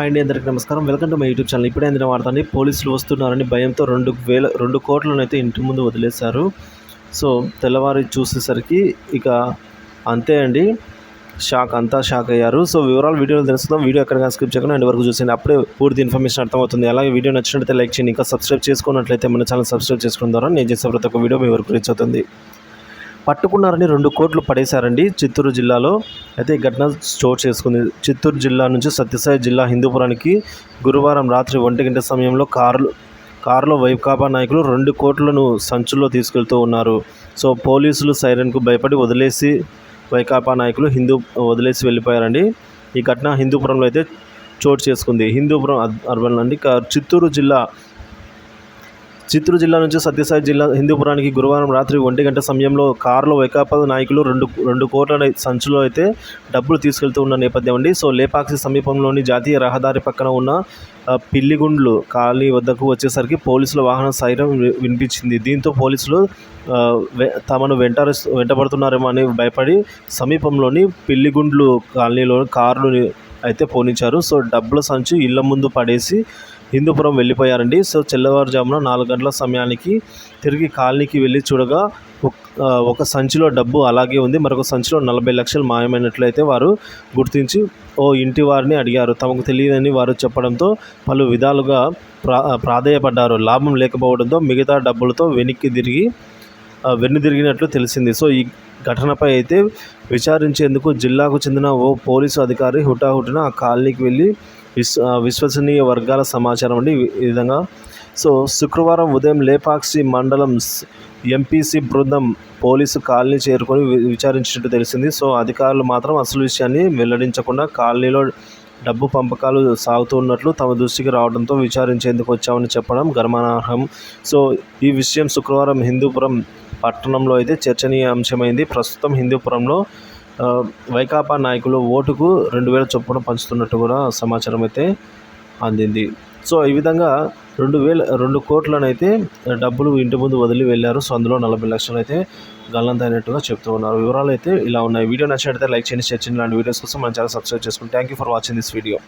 Hi అండి, అందరికీ నమస్కారం. Welcome to my YouTube channel. ఇప్పుడే అందిన వార్తని పోలీసులు వస్తున్నారని భయంతో 2 కోట్లను అయితే ఇంటి ముందు వదిలేశారు. సో తెల్లవారి చూసేసరికి ఇక అంతే అండి, షాక్ అయ్యారు. సో వివరాలు వీడియోలో తెలుస్తుందాం. వీడియో ఎక్కడికైనా స్కిప్ చేయకుండా ఎండ్ వరకు చూసేయండి, అప్పుడే పూర్తి ఇన్ఫర్మేషన్ అర్థమవుతుంది. అలాగే వీడియో నచ్చినట్లయితే లైక్ చేయండి. ఇంకా సబ్స్క్రైబ్ చేసుకున్నట్లయితే మన ఛానల్ సబ్స్క్రైబ్ చేసుకోవడం ద్వారా నేను చేసే ప్రతి ఒక్క వీడియో మీ వరకు రీచ్ అవుతుంది. పట్టుకున్నారని 2 కోట్లు పడేశారండి చిత్తూరు జిల్లాలో. అయితే ఈ ఘటన చోటు చేసుకుంది. చిత్తూరు జిల్లా నుంచి సత్యసాయి జిల్లా హిందూపురానికి గురువారం రాత్రి 1 గంట సమయంలో కారులో వైకాపా నాయకులు 2 కోట్లను సంచుల్లో తీసుకెళ్తూ ఉన్నారు. సో పోలీసులు సైరన్కు భయపడి వదిలేసి వైకాపా నాయకులు వదిలేసి వెళ్ళిపోయారండి. ఈ ఘటన హిందూపురంలో అయితే చోటు చేసుకుంది. హిందూపురం అర్బన్ అండి. చిత్తూరు జిల్లా నుంచి సత్యసాయి జిల్లా హిందూపురానికి గురువారం రాత్రి 1 గంట సమయంలో కారులో వైకాపా నాయకులు 2 కోట్ల సంచులో అయితే డబ్బులు తీసుకెళ్తూ ఉన్న నేపథ్యం అండి. సో లేపాక్షి సమీపంలోని జాతీయ రహదారి పక్కన ఉన్న పిల్లిగుండ్లు కాలనీ వద్దకు వచ్చేసరికి పోలీసుల వాహనం సైరన్ వినిపించింది. దీంతో పోలీసులు తమను వెంటబడుతున్నారేమో అని భయపడి సమీపంలోని పిల్లిగుండ్లు కాలనీలోని కారును అయితే పోనించారు. సో డబ్బుల సంచి ఇళ్ల ముందు పడేసి హిందూపురం వెళ్ళిపోయారండి. సో తెల్లవారుజామున 4 గంటల సమయానికి తిరిగి కాలనీకి వెళ్ళి చూడగా ఒక సంచిలో డబ్బు అలాగే ఉంది. మరొక సంచిలో 40 లక్షలు మాయమైనట్లయితే వారు గుర్తించి ఓ ఇంటి వారిని అడిగారు. తమకు తెలియదని వారు చెప్పడంతో పలు విధాలుగా ప్రాధేయపడ్డారు. లాభం లేకపోవడంతో మిగతా డబ్బులతో వెన్నుదిరిగినట్లు తెలిసింది. సో ఈ ఘటనపై అయితే విచారించేందుకు జిల్లాకు చెందిన ఓ పోలీసు అధికారి హుటాహుటిన ఆ కాలనీకి వెళ్ళి విశ్వసనీయ వర్గాల సమాచారం అండి ఈ విధంగా. సో శుక్రవారం ఉదయం లేపాక్షి మండలం ఎంపీసీ బృందం పోలీసు కాలనీ చేరుకొని విచారించినట్టు తెలిసింది. సో అధికారులు మాత్రం అసలు విషయాన్ని వెల్లడించకుండా కాలనీలో డబ్బు పంపకాలు సాగుతున్నట్లు తమ దృష్టికి రావడంతో విచారించేందుకు వచ్చామని చెప్పడం గమనార్హం. సో ఈ విషయం శుక్రవారం హిందూపురం పట్టణంలో అయితే చర్చనీయాంశమైంది. ప్రస్తుతం హిందూపురంలో వైకాపా నాయకులు ఓటుకు 2,000 చొప్పున పంచుతున్నట్టు కూడా సమాచారం అయితే అందింది. సో ఈ విధంగా 2 కోట్లను అయితే డబ్బులు ఇంటి ముందు వదిలి వెళ్ళారు. సో అందులో 40 లక్షలు అయితే గల్లంతైనట్టుగా చెప్తూ ఉన్నారు. వివరాలు అయితే ఇలా ఉన్నాయి. వీడియో నచ్చినట్లయితే లైక్ చేయండి, షేర్ చేయండి. ఇలాంటి వీడియోస్ కోసం మన ఛానల్ సబ్స్క్రైబ్ చేసుకోండి. Thank you for watching this video.